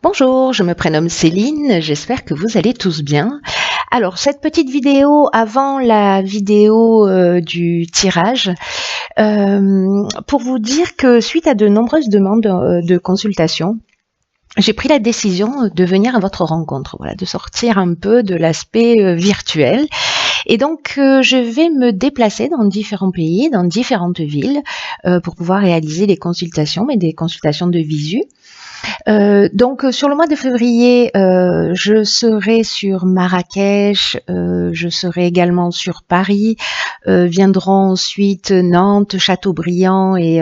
Bonjour, je me prénomme Céline, j'espère que vous allez tous bien. Alors, cette petite vidéo avant la vidéo du tirage, pour vous dire que suite à de nombreuses demandes de consultation, j'ai pris la décision de venir à votre rencontre, voilà, de sortir un peu de l'aspect virtuel. Et donc, je vais me déplacer dans différents pays, dans différentes villes, pour pouvoir réaliser des consultations, mais des consultations de visu. Donc sur le mois de février, je serai sur Marrakech, je serai également sur Paris, viendront ensuite Nantes, Châteaubriand et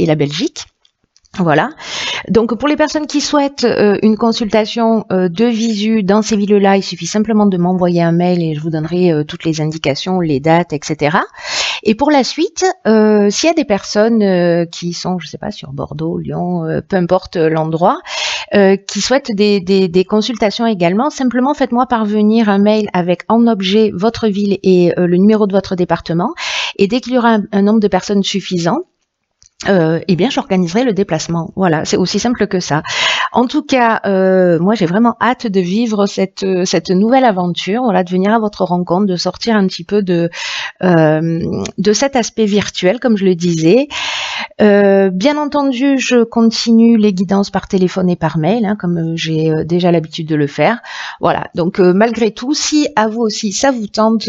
la Belgique. Voilà. Donc pour les personnes qui souhaitent une consultation de visu dans ces villes-là, il suffit simplement de m'envoyer un mail et je vous donnerai toutes les indications, les dates, etc. Et pour la suite, s'il y a des personnes qui sont, je sais pas, sur Bordeaux, Lyon, peu importe l'endroit, qui souhaitent des consultations également, simplement faites-moi parvenir un mail avec en objet votre ville et le numéro de votre département. Et dès qu'il y aura un nombre de personnes suffisant, eh bien, j'organiserai le déplacement. Voilà, c'est aussi simple que ça. En tout cas, moi, j'ai vraiment hâte de vivre cette nouvelle aventure, voilà, de venir à votre rencontre, de sortir un petit peu de cet aspect virtuel, comme je le disais. Bien entendu, je continue les guidances par téléphone et par mail, hein, comme j'ai déjà l'habitude de le faire. Voilà, donc malgré tout, si à vous aussi ça vous tente,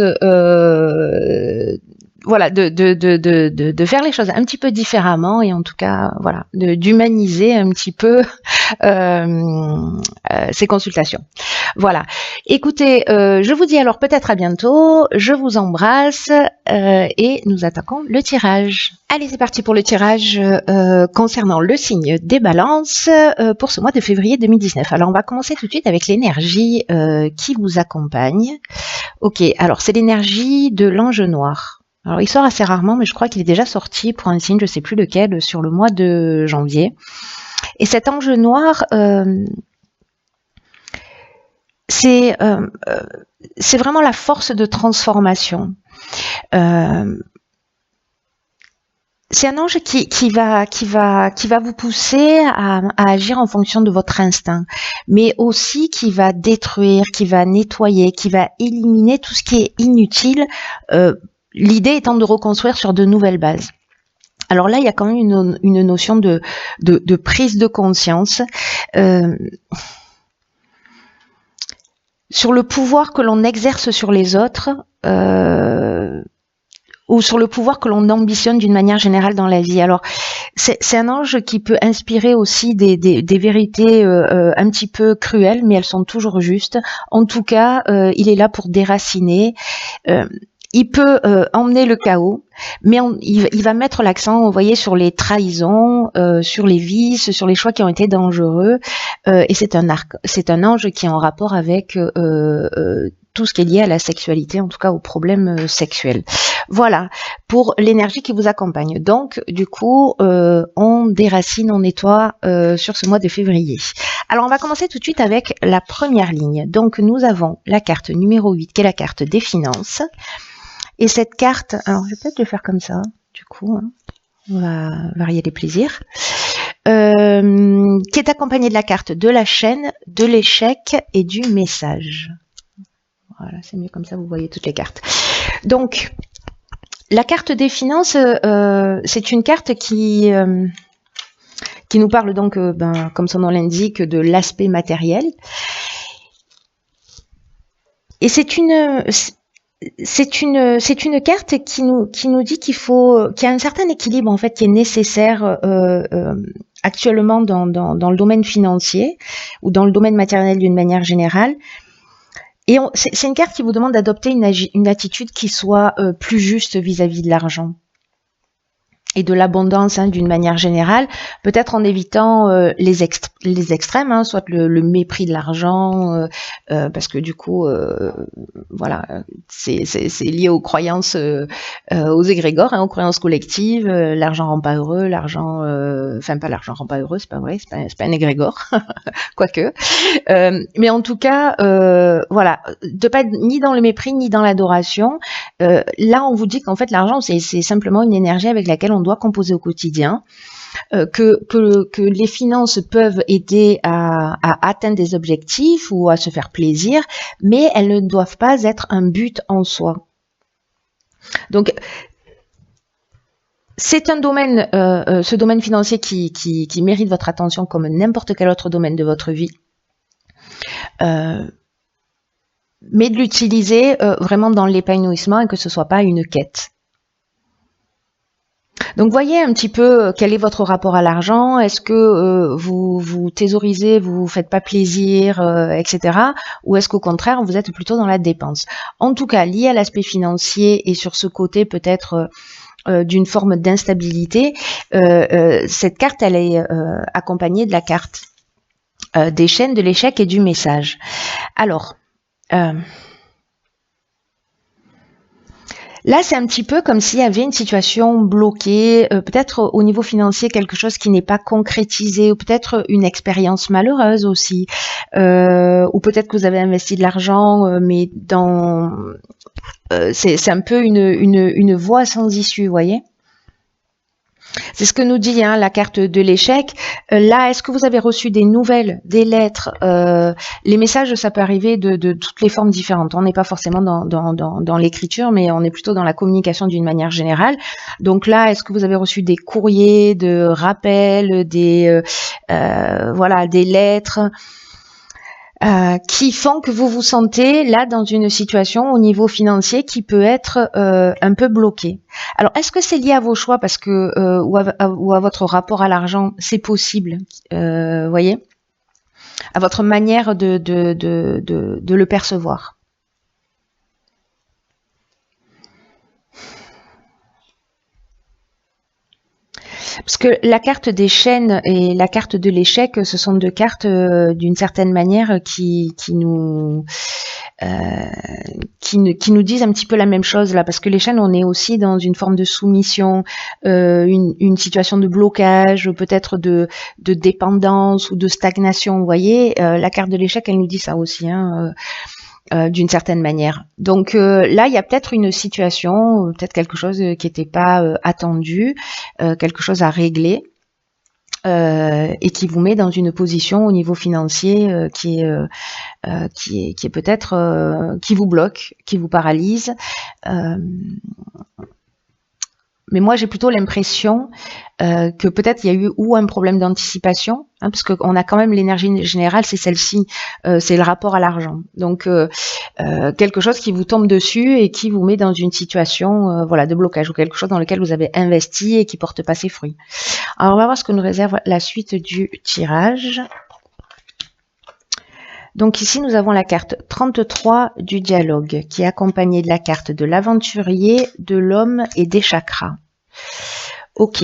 voilà, de faire les choses un petit peu différemment et en tout cas, voilà, d'humaniser un petit peu ces consultations. Voilà. Écoutez, je vous dis alors peut-être à bientôt. Je vous embrasse et nous attaquons le tirage. Allez, c'est parti pour le tirage concernant le signe des balances pour ce mois de février 2019. Alors, on va commencer tout de suite avec l'énergie qui vous accompagne. Ok, alors c'est l'énergie de l'ange noir. Alors, il sort assez rarement, mais je crois qu'il est déjà sorti pour un signe, je ne sais plus lequel, sur le mois de janvier. Et cet ange noir, c'est vraiment la force de transformation. C'est un ange qui va vous pousser à agir en fonction de votre instinct, mais aussi qui va détruire, qui va nettoyer, qui va éliminer tout ce qui est inutile. L'idée étant de reconstruire sur de nouvelles bases. Alors là, il y a quand même une notion de prise de conscience sur le pouvoir que l'on exerce sur les autres ou sur le pouvoir que l'on ambitionne d'une manière générale dans la vie. Alors, c'est un ange qui peut inspirer aussi des vérités un petit peu cruelles, mais elles sont toujours justes. En tout cas, il est là pour déraciner. Il peut emmener le chaos, mais il va mettre l'accent, vous voyez, sur les trahisons, sur les vices, sur les choix qui ont été dangereux. Et c'est un ange qui est en rapport avec tout ce qui est lié à la sexualité, en tout cas aux problèmes sexuels. Voilà, pour l'énergie qui vous accompagne. Donc, du coup, on déracine, on nettoie sur ce mois de février. Alors, on va commencer tout de suite avec la première ligne. Donc, nous avons la carte numéro 8, qui est la carte des finances. Et cette carte, alors je vais peut-être le faire comme ça, du coup, hein, on va varier les plaisirs, qui est accompagnée de la carte de la chaîne, de l'échec et du message. Voilà, c'est mieux comme ça, vous voyez toutes les cartes. Donc, la carte des finances, c'est une carte qui nous parle donc, comme son nom l'indique, de l'aspect matériel. Et c'est une carte qui nous dit qu'il y a un certain équilibre en fait qui est nécessaire actuellement dans le domaine financier ou dans le domaine matériel d'une manière générale. Et c'est une carte qui vous demande d'adopter une attitude qui soit plus juste vis-à-vis de l'argent et de l'abondance, hein, d'une manière générale, peut-être en évitant les extrêmes, hein, soit le mépris de l'argent, parce que du coup, voilà, c'est lié aux croyances, aux égrégores, hein, aux croyances collectives. L'argent rend pas heureux, pas l'argent rend pas heureux, c'est pas vrai, c'est pas un égrégore, quoique. Mais en tout cas, voilà, de pas être ni dans le mépris ni dans l'adoration. Là, on vous dit qu'en fait, l'argent, c'est simplement une énergie avec laquelle on doit composer au quotidien, que les finances peuvent aider à atteindre des objectifs ou à se faire plaisir, mais elles ne doivent pas être un but en soi. Donc, c'est un domaine, ce domaine financier qui mérite votre attention comme n'importe quel autre domaine de votre vie. Mais de l'utiliser vraiment dans l'épanouissement et que ce soit pas une quête. Donc voyez un petit peu quel est votre rapport à l'argent, est-ce que vous thésaurisez, vous vous faites pas plaisir, etc. Ou est-ce qu'au contraire vous êtes plutôt dans la dépense. En tout cas, lié à l'aspect financier et sur ce côté peut-être d'une forme d'instabilité, cette carte elle est accompagnée de la carte des chaînes, de l'échec et du message. Alors, là, c'est un petit peu comme s'il y avait une situation bloquée, peut-être au niveau financier, quelque chose qui n'est pas concrétisé, ou peut-être une expérience malheureuse aussi, ou peut-être que vous avez investi de l'argent, mais dans c'est un peu une voie sans issue, vous voyez. C'est ce que nous dit la carte de l'échec. Là, est-ce que vous avez reçu des nouvelles, des lettres? Les messages, ça peut arriver de toutes les formes différentes. On n'est pas forcément dans l'écriture, mais on est plutôt dans la communication d'une manière générale. Donc là, est-ce que vous avez reçu des courriers, de rappels, des lettres qui font que vous vous sentez là dans une situation au niveau financier qui peut être un peu bloquée. Alors, est-ce que c'est lié à vos choix parce que ou à votre rapport à l'argent? C'est possible, voyez, à votre manière de le percevoir. Parce que la carte des chaînes et la carte de l'échec, ce sont deux cartes d'une certaine manière qui nous disent un petit peu la même chose là, parce que les chaînes, on est aussi dans une forme de soumission, une situation de blocage, peut-être de dépendance ou de stagnation. Vous voyez, la carte de l'échec, elle nous dit ça aussi, d'une certaine manière. Donc là, il y a peut-être une situation, peut-être quelque chose qui n'était pas attendu, quelque chose à régler, et qui vous met dans une position au niveau financier qui est peut-être qui vous bloque, qui vous paralyse. Mais moi, j'ai plutôt l'impression que peut-être il y a eu ou un problème d'anticipation, parce qu'on a quand même l'énergie générale, c'est celle-ci, c'est le rapport à l'argent. Donc, quelque chose qui vous tombe dessus et qui vous met dans une situation de blocage ou quelque chose dans lequel vous avez investi et qui porte pas ses fruits. Alors, on va voir ce que nous réserve la suite du tirage. Donc ici, nous avons la carte 33 du dialogue qui est accompagnée de la carte de l'aventurier, de l'homme et des chakras. Ok.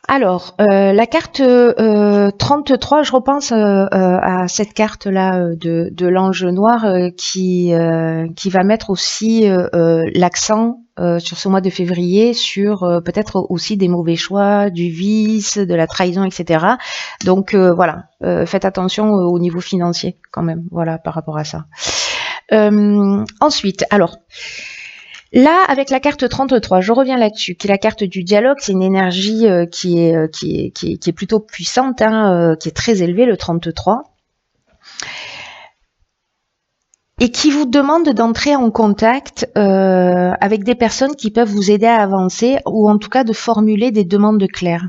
Alors, la carte 33, je repense à cette carte-là de l'ange noir qui va mettre aussi l'accent sur ce mois de février sur peut-être aussi des mauvais choix, du vice, de la trahison, etc. Donc faites attention au niveau financier quand même, par rapport à ça. Ensuite, alors... Là, avec la carte 33, je reviens là-dessus, qui est la carte du dialogue, c'est une énergie qui est plutôt puissante, qui est très élevée, le 33, et qui vous demande d'entrer en contact avec des personnes qui peuvent vous aider à avancer, ou en tout cas de formuler des demandes claires.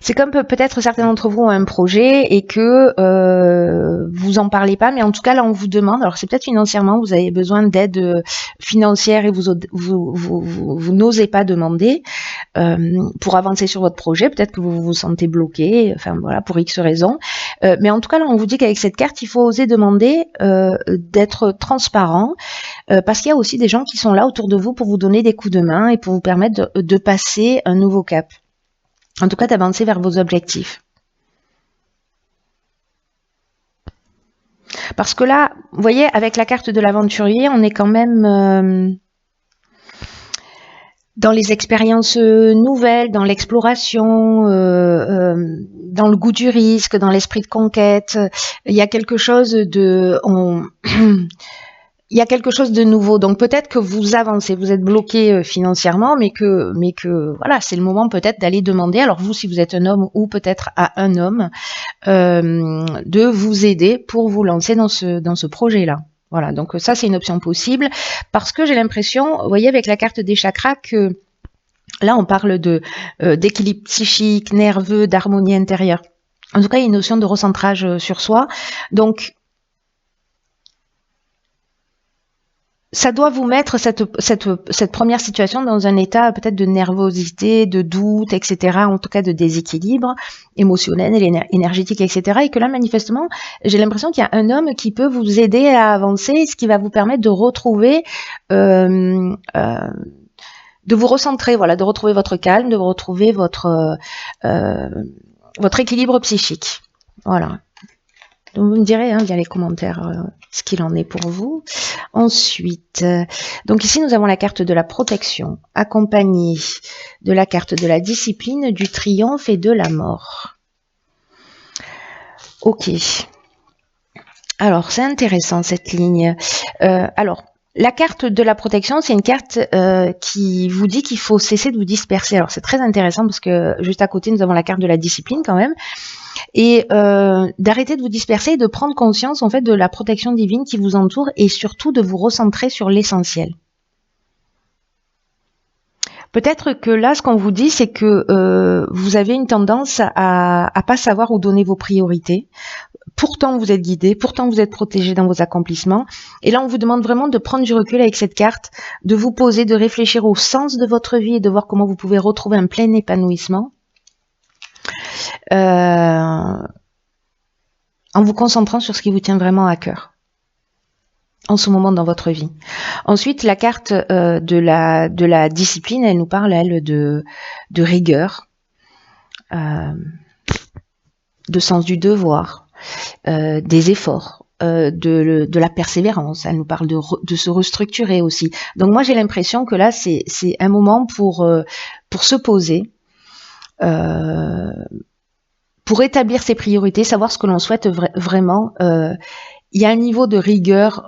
C'est comme peut-être certains d'entre vous ont un projet et que vous en parlez pas, mais en tout cas là on vous demande, alors c'est peut-être financièrement, vous avez besoin d'aide financière et vous n'osez pas demander pour avancer sur votre projet, peut-être que vous vous sentez bloqué, pour X raisons, mais en tout cas là on vous dit qu'avec cette carte il faut oser demander d'être transparent, parce qu'il y a aussi des gens qui sont là autour de vous pour vous donner des coups de main et pour vous permettre de passer un nouveau cap. En tout cas, d'avancer vers vos objectifs. Parce que là, vous voyez, avec la carte de l'aventurier, on est quand même dans les expériences nouvelles, dans l'exploration, dans le goût du risque, dans l'esprit de conquête. Il y a quelque chose de... il y a quelque chose de nouveau. Donc peut-être que vous avancez, vous êtes bloqué financièrement, mais que voilà, c'est le moment peut-être d'aller demander, alors vous si vous êtes un homme ou peut-être à un homme, de vous aider pour vous lancer dans ce projet-là. Voilà, donc ça c'est une option possible, parce que j'ai l'impression, vous voyez avec la carte des chakras, que là on parle d'équilibre psychique, nerveux, d'harmonie intérieure. En tout cas, il y a une notion de recentrage sur soi. Donc ça doit vous mettre cette première situation dans un état peut-être de nervosité, de doute, etc., en tout cas de déséquilibre émotionnel, énergétique, etc. Et que là, manifestement, j'ai l'impression qu'il y a un homme qui peut vous aider à avancer, ce qui va vous permettre de retrouver, de vous recentrer, voilà, de retrouver votre calme, de retrouver votre équilibre psychique. Voilà. Donc vous me direz via les commentaires ce qu'il en est pour vous. Ensuite, donc ici nous avons la carte de la protection, accompagnée de la carte de la discipline, du triomphe et de la mort. Ok. Alors c'est intéressant cette ligne. Alors la carte de la protection, c'est une carte qui vous dit qu'il faut cesser de vous disperser. Alors c'est très intéressant parce que juste à côté nous avons la carte de la discipline quand même. Et d'arrêter de vous disperser et de prendre conscience en fait de la protection divine qui vous entoure et surtout de vous recentrer sur l'essentiel. Peut-être que là, ce qu'on vous dit, c'est que vous avez une tendance à pas savoir où donner vos priorités. Pourtant, vous êtes guidé, pourtant vous êtes protégé dans vos accomplissements. Et là, on vous demande vraiment de prendre du recul avec cette carte, de vous poser, de réfléchir au sens de votre vie et de voir comment vous pouvez retrouver un plein épanouissement. En vous concentrant sur ce qui vous tient vraiment à cœur en ce moment dans votre vie. Ensuite, la carte de la discipline, elle nous parle, elle, de rigueur, de sens du devoir, des efforts, de la persévérance. Elle nous parle de se restructurer aussi. Donc moi, j'ai l'impression que là, c'est un moment pour se poser, pour établir ses priorités, savoir ce que l'on souhaite vraiment. Il y a un niveau de rigueur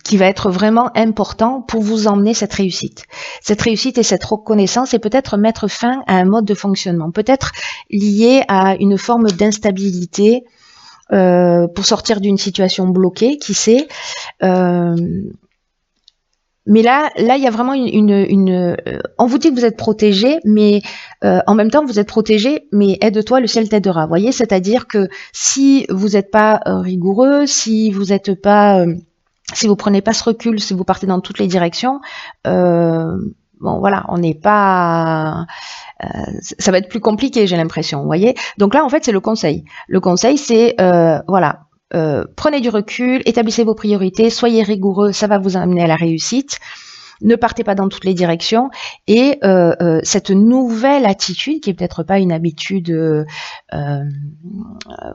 qui va être vraiment important pour vous emmener cette réussite. Cette réussite et cette reconnaissance et peut-être mettre fin à un mode de fonctionnement, peut-être lié à une forme d'instabilité pour sortir d'une situation bloquée, qui sait. Mais là, il y a vraiment on vous dit que vous êtes protégé, mais en même temps, vous êtes protégé, mais aide-toi, le ciel t'aidera. Vous voyez, c'est-à-dire que si vous n'êtes pas rigoureux, si vous n'êtes pas, si vous prenez pas ce recul, si vous partez dans toutes les directions, bon, voilà, on n'est pas, ça va être plus compliqué, j'ai l'impression. Vous voyez. Donc là, en fait, c'est le conseil. Le conseil, c'est voilà. Prenez du recul, établissez vos priorités, soyez rigoureux, ça va vous amener à la réussite. Ne partez pas dans toutes les directions. Et cette nouvelle attitude, qui est peut-être pas une habitude,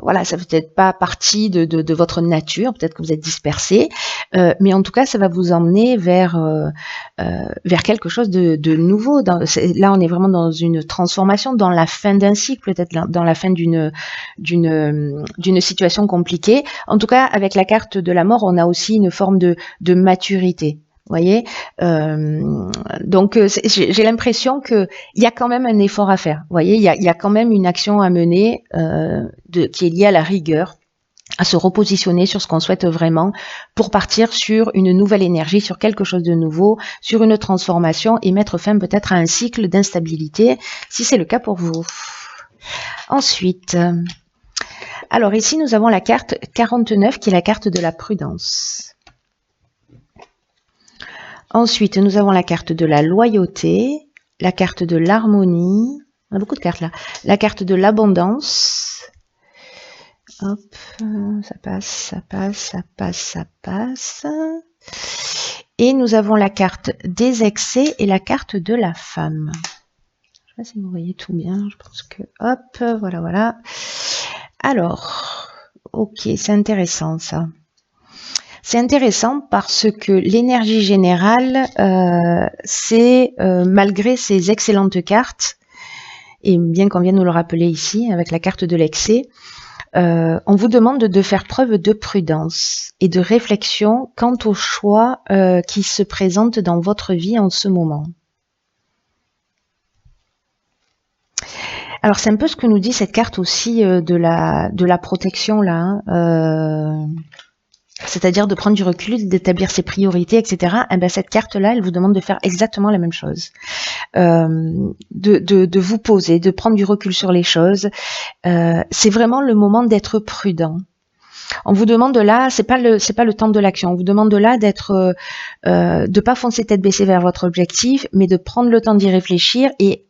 voilà, ça peut-être pas partie de votre nature, peut-être que vous êtes dispersé, mais en tout cas, ça va vous emmener vers quelque chose de nouveau. Là, on est vraiment dans une transformation, dans la fin d'un cycle, peut-être dans la fin d'une situation compliquée. En tout cas, avec la carte de la mort, on a aussi une forme de maturité. Vous voyez, donc j'ai l'impression que il y a quand même un effort à faire. Vous voyez, il y a quand même une action à mener qui est liée à la rigueur, à se repositionner sur ce qu'on souhaite vraiment pour partir sur une nouvelle énergie, sur quelque chose de nouveau, sur une transformation et mettre fin peut-être à un cycle d'instabilité, si c'est le cas pour vous. Ensuite, alors ici nous avons la carte 49 qui est la carte de la prudence. Ensuite, nous avons la carte de la loyauté, la carte de l'harmonie, on a beaucoup de cartes là, la carte de l'abondance. Hop, ça passe, ça passe, ça passe, ça passe. Et nous avons la carte des excès et la carte de la femme. Je ne sais pas si vous voyez tout bien, je pense que, hop, voilà, voilà. Alors, ok, c'est intéressant ça. C'est intéressant parce que l'énergie générale, c'est, malgré ces excellentes cartes, et bien qu'on vienne nous le rappeler ici, avec la carte de l'excès, on vous demande de faire preuve de prudence et de réflexion quant aux choix qui se présentent dans votre vie en ce moment. Alors c'est un peu ce que nous dit cette carte aussi de la protection là, c'est-à-dire de prendre du recul, d'établir ses priorités, etc. Et ben cette carte-là, elle vous demande de faire exactement la même chose, de vous poser, de prendre du recul sur les choses. C'est vraiment le moment d'être prudent. On vous demande là, c'est pas le temps de l'action. On vous demande là d'être, de pas foncer tête baissée vers votre objectif, mais de prendre le temps d'y réfléchir. Et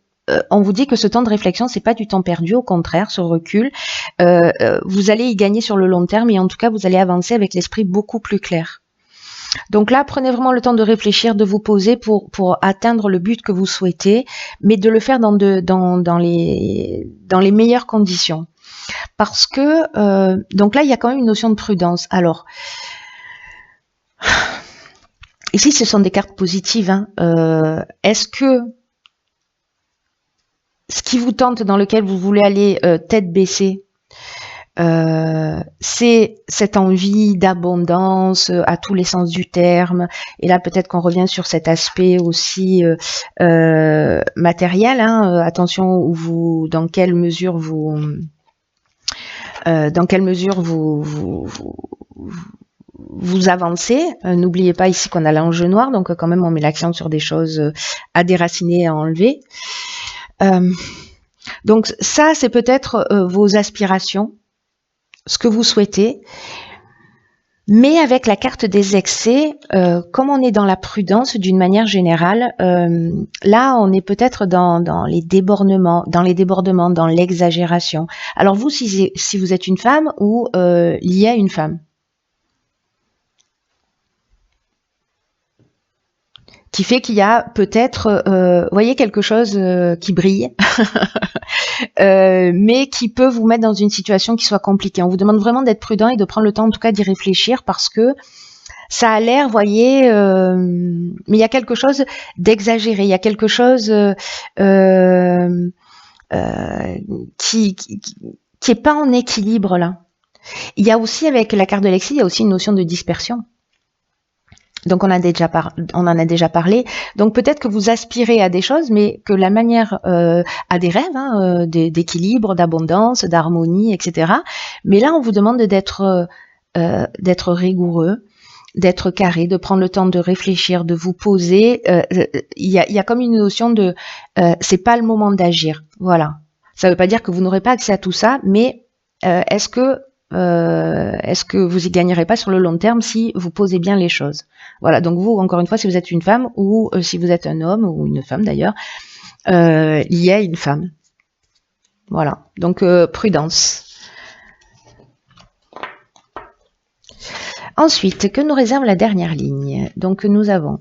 on vous dit que ce temps de réflexion, c'est pas du temps perdu, au contraire, ce recul, vous allez y gagner sur le long terme, et en tout cas, vous allez avancer avec l'esprit beaucoup plus clair. Donc là, prenez vraiment le temps de réfléchir, de vous poser pour atteindre le but que vous souhaitez, mais de le faire dans les meilleures conditions. Parce que, donc là, il y a quand même une notion de prudence. Alors, ici, ce sont des cartes positives. Hein. Est-ce que ce qui vous tente, dans lequel vous voulez aller tête baissée, c'est cette envie d'abondance à tous les sens du terme, et là peut-être qu'on revient sur cet aspect aussi matériel, hein, attention dans quelle mesure vous avancez. N'oubliez pas ici qu'on a l'enjeu noir, donc quand même on met l'accent sur des choses à déraciner et à enlever. Donc ça, c'est peut-être vos aspirations, ce que vous souhaitez, mais avec la carte des excès, comme on est dans la prudence d'une manière générale, là on est peut-être dans les débordements, dans l'exagération. Alors vous, si vous êtes une femme ou liée à une femme, qui fait qu'il y a peut-être, voyez, quelque chose qui brille, mais qui peut vous mettre dans une situation qui soit compliquée. On vous demande vraiment d'être prudent et de prendre le temps, en tout cas, d'y réfléchir, parce que ça a l'air, voyez, mais il y a quelque chose d'exagéré, il y a quelque chose qui est pas en équilibre là. Il y a aussi, avec la carte de l'excès, il y a aussi une notion de dispersion. Donc on en a déjà parlé. Donc peut-être que vous aspirez à des choses, mais que la manière à des rêves, hein, d'équilibre, d'abondance, d'harmonie, etc. Mais là, on vous demande d'être rigoureux, d'être carré, de prendre le temps de réfléchir, de vous poser. Il y a comme une notion de c'est pas le moment d'agir. Voilà. Ça ne veut pas dire que vous n'aurez pas accès à tout ça, mais est-ce que vous y gagnerez pas sur le long terme si vous posez bien les choses? Voilà, donc vous, encore une fois, si vous êtes une femme ou si vous êtes un homme ou une femme d'ailleurs, lié à une femme. Voilà, donc prudence. Ensuite, que nous réserve la dernière ligne? Donc nous avons,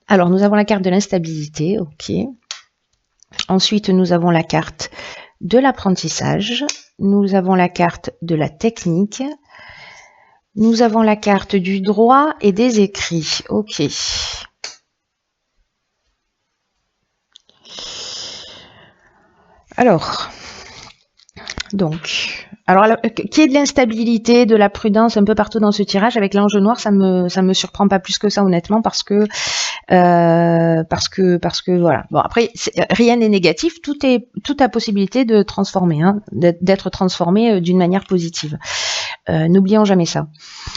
alors nous avons la carte de l'instabilité, ok. Ensuite, nous avons la carte de l'apprentissage. Nous avons la carte de la technique. Nous avons la carte du droit et des écrits. Ok. Alors, qui est de l'instabilité, de la prudence un peu partout dans ce tirage. Avec l'ange noir, ça me surprend pas plus que ça, honnêtement, parce que voilà. Bon, après, rien n'est négatif, tout a possibilité de transformer, hein, d'être transformé d'une manière positive. N'oublions jamais ça.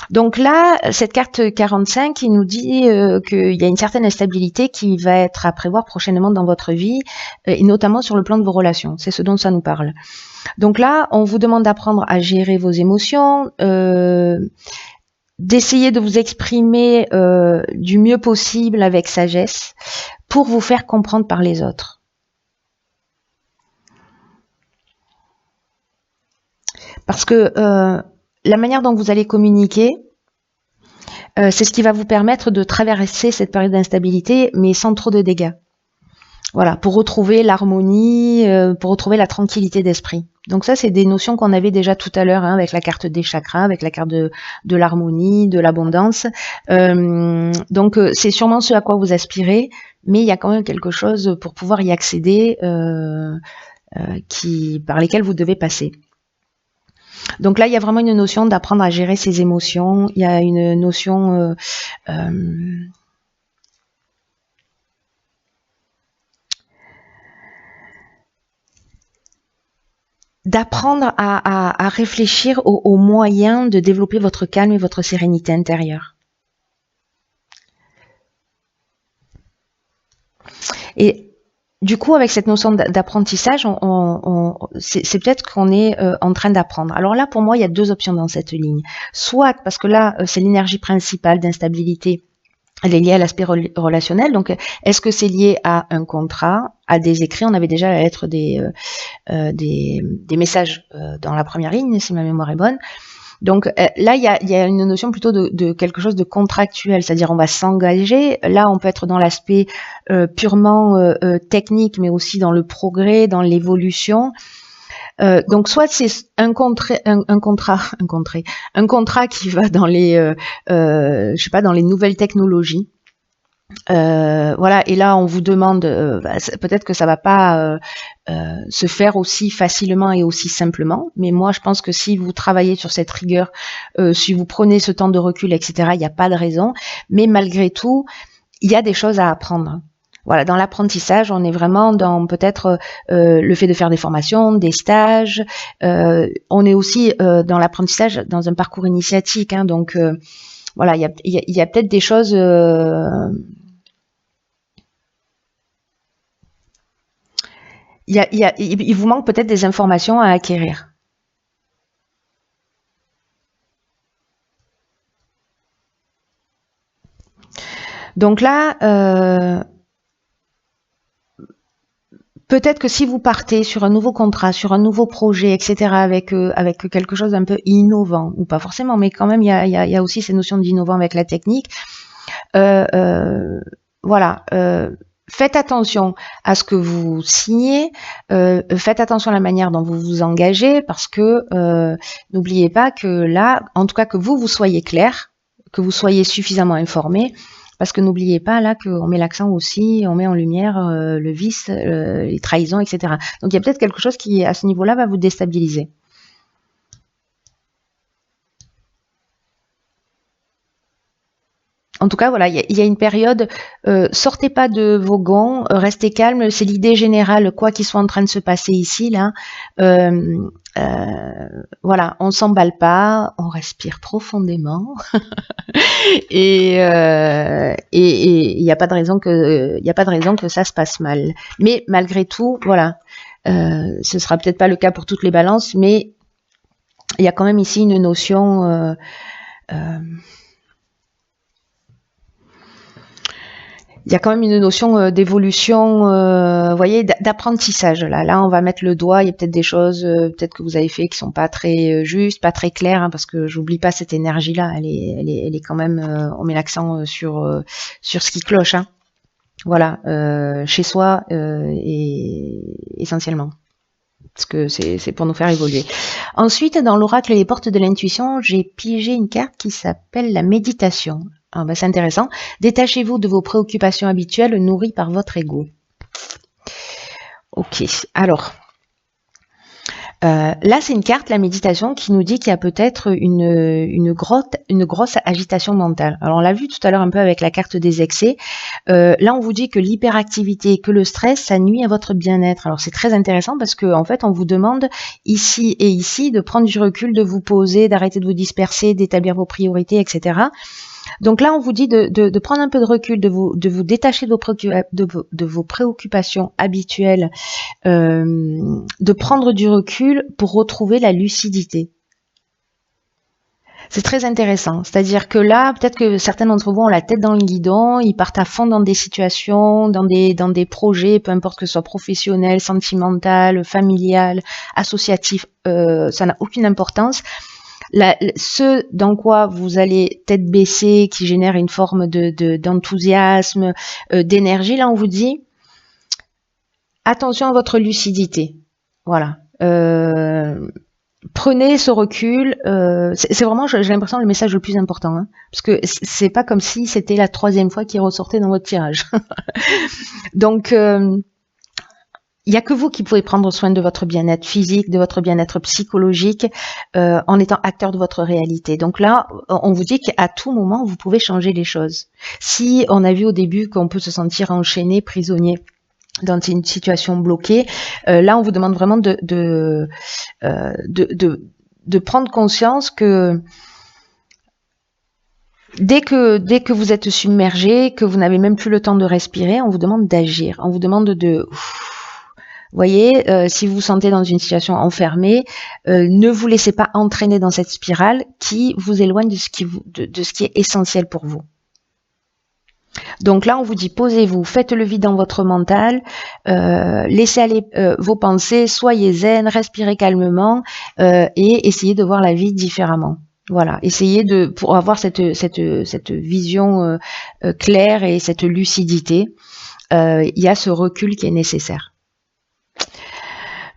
Donc là, cette carte 45 qui nous dit qu'il y a une certaine instabilité qui va être à prévoir prochainement dans votre vie, et notamment sur le plan de vos relations. C'est ce dont ça nous parle. Donc là, on vous demande d'apprendre à gérer vos émotions, d'essayer de vous exprimer du mieux possible avec sagesse pour vous faire comprendre par les autres. Parce que la manière dont vous allez communiquer, c'est ce qui va vous permettre de traverser cette période d'instabilité, mais sans trop de dégâts. Voilà, pour retrouver l'harmonie, pour retrouver la tranquillité d'esprit. Donc ça, c'est des notions qu'on avait déjà tout à l'heure, hein, avec la carte des chakras, avec la carte de l'harmonie, de l'abondance. Donc c'est sûrement ce à quoi vous aspirez, mais il y a quand même quelque chose pour pouvoir y accéder par lesquels vous devez passer. Donc là, il y a vraiment une notion d'apprendre à gérer ses émotions. Il y a une notion d'apprendre à réfléchir aux moyens de développer votre calme et votre sérénité intérieure. Et du coup, avec cette notion d'apprentissage, c'est peut-être qu'on est en train d'apprendre. Alors là, pour moi, il y a deux options dans cette ligne. Soit, parce que là, c'est l'énergie principale d'instabilité, elle est liée à l'aspect relationnel. Donc, est-ce que c'est lié à un contrat, à des écrits? On avait déjà la lettre des messages dans la première ligne, si ma mémoire est bonne. Donc là, il y a une notion plutôt de quelque chose de contractuel, c'est-à-dire on va s'engager. Là, on peut être dans l'aspect purement technique, mais aussi dans le progrès, dans l'évolution. Donc soit c'est un contrat qui va dans les, je sais pas, dans les nouvelles technologies. Voilà, et là on vous demande, peut-être que ça va pas se faire aussi facilement et aussi simplement, mais moi je pense que si vous travaillez sur cette rigueur, si vous prenez ce temps de recul, etc., il n'y a pas de raison, mais malgré tout, il y a des choses à apprendre. Voilà, dans l'apprentissage, on est vraiment dans peut-être le fait de faire des formations, des stages. On est aussi dans l'apprentissage dans un parcours initiatique, hein, donc voilà, il y a peut-être des choses. Il vous manque peut-être des informations à acquérir. Donc là, peut-être que si vous partez sur un nouveau contrat, sur un nouveau projet, etc., avec quelque chose d'un peu innovant, ou pas forcément, mais quand même, il y a aussi ces notions d'innovant avec la technique. Voilà. Faites attention à ce que vous signez, faites attention à la manière dont vous vous engagez, parce que n'oubliez pas que là, en tout cas que vous soyez clair, que vous soyez suffisamment informé, parce que n'oubliez pas là qu'on met l'accent aussi, on met en lumière le vice, les trahisons, etc. Donc il y a peut-être quelque chose qui, à ce niveau-là, va vous déstabiliser. En tout cas, voilà, il y a une période, sortez pas de vos gonds, restez calme, c'est l'idée générale, quoi qu'il soit en train de se passer ici, là. Voilà, on s'emballe pas, on respire profondément. Et il n'y a pas de raison que ça se passe mal. Mais malgré tout, voilà, ce sera peut-être pas le cas pour toutes les balances, mais il y a quand même ici une notion il y a quand même une notion d'évolution, vous voyez, d'apprentissage. Là, on va mettre le doigt. Il y a peut-être des choses, peut-être que vous avez fait qui sont pas très justes, pas très claires, hein, parce que j'oublie pas cette énergie-là. Elle est quand même. On met l'accent sur ce qui cloche. Hein. Voilà, chez soi et essentiellement. Parce que c'est pour nous faire évoluer. Ensuite, dans l'oracle Les portes de l'intuition, j'ai pigé une carte qui s'appelle la méditation. Ah ben, c'est intéressant. Détachez-vous de vos préoccupations habituelles nourries par votre ego. Ok, alors, là c'est une carte, la méditation, qui nous dit qu'il y a peut-être une grosse agitation mentale. Alors on l'a vu tout à l'heure un peu avec la carte des excès. Là on vous dit que l'hyperactivité, que le stress, ça nuit à votre bien-être. Alors c'est très intéressant parce que en fait on vous demande ici et ici de prendre du recul, de vous poser, d'arrêter de vous disperser, d'établir vos priorités, etc. Donc là, on vous dit de prendre un peu de recul, de vous détacher de vos préoccupations habituelles, de prendre du recul pour retrouver la lucidité. C'est très intéressant. C'est-à-dire que là, peut-être que certains d'entre vous ont la tête dans le guidon, ils partent à fond dans des situations, dans des projets, peu importe que ce soit professionnel, sentimental, familial, associatif, ça n'a aucune importance. Ce dans quoi vous allez tête baissée, qui génère une forme d'enthousiasme, d'énergie, là on vous dit attention à votre lucidité. Voilà. prenez ce recul. C'est vraiment, j'ai l'impression, le message le plus important, hein, parce que c'est pas comme si c'était la 3e fois qu'il ressortait dans votre tirage. Donc, il n'y a que vous qui pouvez prendre soin de votre bien-être physique, de votre bien-être psychologique, en étant acteur de votre réalité. Donc là, on vous dit qu'à tout moment, vous pouvez changer les choses. Si on a vu au début qu'on peut se sentir enchaîné, prisonnier dans une situation bloquée, là, on vous demande vraiment de prendre conscience que dès que vous êtes submergé, que vous n'avez même plus le temps de respirer, on vous demande d'agir. On vous demande de... Vous voyez, si vous vous sentez dans une situation enfermée, ne vous laissez pas entraîner dans cette spirale qui vous éloigne de ce qui est essentiel pour vous. Donc là, on vous dit, posez-vous, faites le vide dans votre mental, laissez aller vos pensées, soyez zen, respirez calmement et essayez de voir la vie différemment. Voilà, essayez pour avoir cette vision claire et cette lucidité, il y a ce recul qui est nécessaire.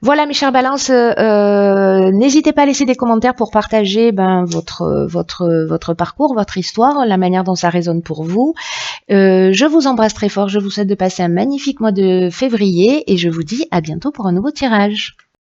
Voilà mes chères balances, n'hésitez pas à laisser des commentaires pour partager votre parcours, votre histoire, la manière dont ça résonne pour vous. Je vous embrasse très fort, je vous souhaite de passer un magnifique mois de février et je vous dis à bientôt pour un nouveau tirage.